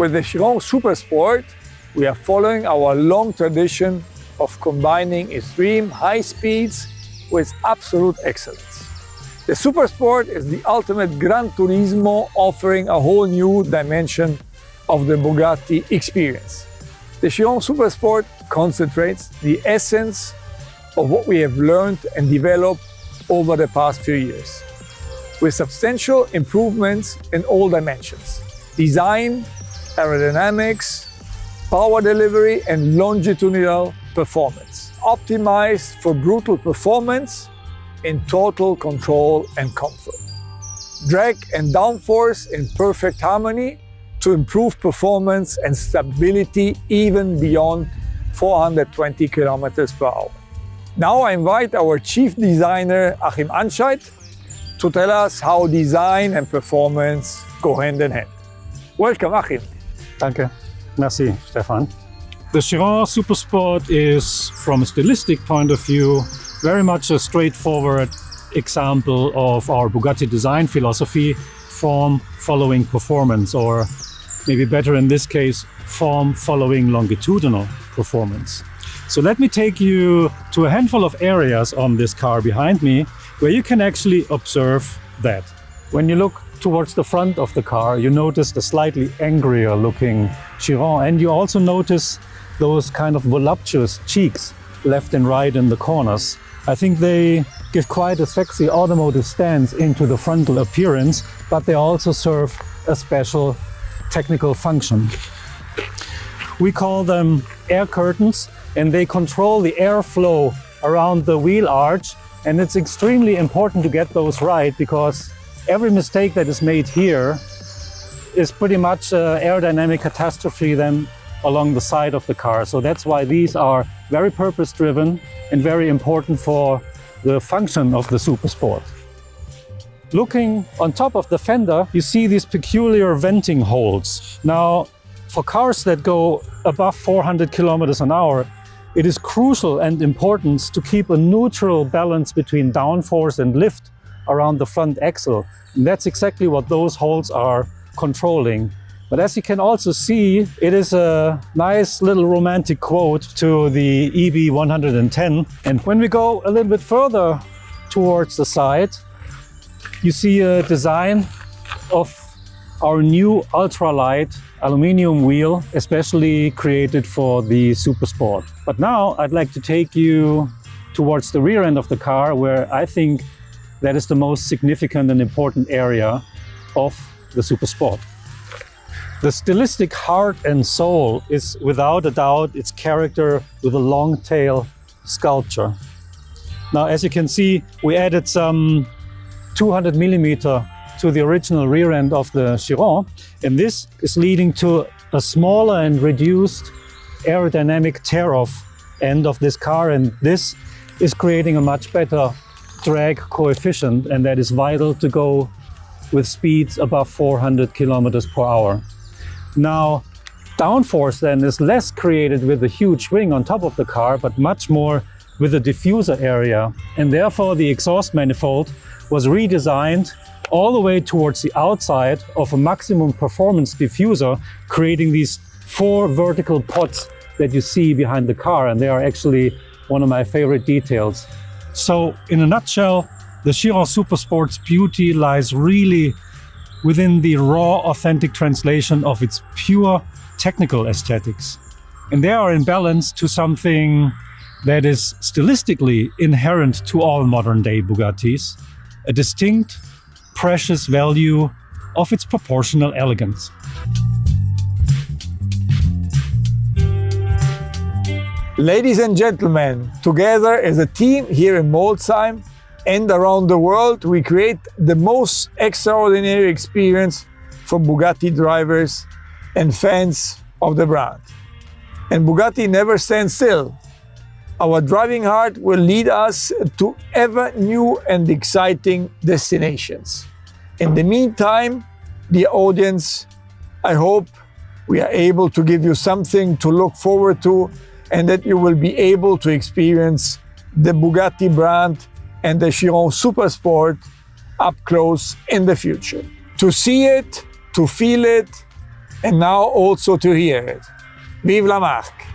With the Chiron Super Sport, we are following our long tradition of combining extreme high speeds with absolute excellence. The Super Sport is the ultimate Gran Turismo, offering a whole new dimension of the Bugatti experience. The Chiron Super Sport concentrates the essence of what we have learned and developed over the past few years, with substantial improvements in all dimensions: design, aerodynamics, power delivery, and longitudinal performance, optimized for brutal performance in total control and comfort. Drag and downforce in perfect harmony to improve performance and stability even beyond 420 kilometers per hour. Now I invite our chief designer, Achim Anscheit, to tell us how design and performance go hand in hand. Welcome, Achim. Danke. Merci, Stefan. The Chiron Super Sport is, from a stylistic point of view, very much a straightforward example of our Bugatti design philosophy: form following performance, or maybe better in this case, form following longitudinal performance. So let me take you to a handful of areas on this car behind me where you can actually observe that. When you look towards the front of the car, you notice the slightly angrier looking Chiron, and you also notice those kind of voluptuous cheeks left and right in the corners. I think they give quite a sexy automotive stance into the frontal appearance, but they also serve a special technical function. We call them air curtains, and they control the airflow around the wheel arch, and it's extremely important to get those right, because every mistake that is made here is pretty much an aerodynamic catastrophe then along the side of the car. So that's why these are very purpose-driven and very important for the function of the Super Sport. Looking on top of the fender, you see these peculiar venting holes. Now, for cars that go above 400 kilometers an hour, it is crucial and important to keep a neutral balance between downforce and lift around the front axle. And that's exactly what those holes are controlling. But as you can also see, it is a nice little romantic quote to the EB 110. And when we go a little bit further towards the side, you see a design of our new ultralight aluminum wheel, especially created for the Super Sport. But now I'd like to take you towards the rear end of the car, where I think that is the most significant and important area of the Super Sport. The stylistic heart and soul is without a doubt its character with a long tail sculpture. Now, as you can see, we added some 200 millimeter to the original rear end of the Chiron, and this is leading to a smaller and reduced aerodynamic tear-off end of this car, and this is creating a much better drag coefficient, and that is vital to go with speeds above 400 kilometers per hour. Now, downforce then is less created with a huge wing on top of the car, but much more with the diffuser area, and therefore the exhaust manifold was redesigned all the way towards the outside of a maximum performance diffuser, creating these 4 vertical pods that you see behind the car, and they are actually one of my favorite details. So in a nutshell, the Chiron Super Sport's beauty lies really within the raw, authentic translation of its pure technical aesthetics. And they are in balance to something that is stylistically inherent to all modern-day Bugattis, a distinct, precious value of its proportional elegance. Ladies and gentlemen, together as a team here in Molsheim and around the world, we create the most extraordinary experience for Bugatti drivers and fans of the brand. And Bugatti never stands still. Our driving heart will lead us to ever new and exciting destinations. In the meantime, dear audience, I hope we are able to give you something to look forward to, and that you will be able to experience the Bugatti brand and the Chiron Super Sport up close in the future. To see it, to feel it, and now also to hear it. Vive la marque!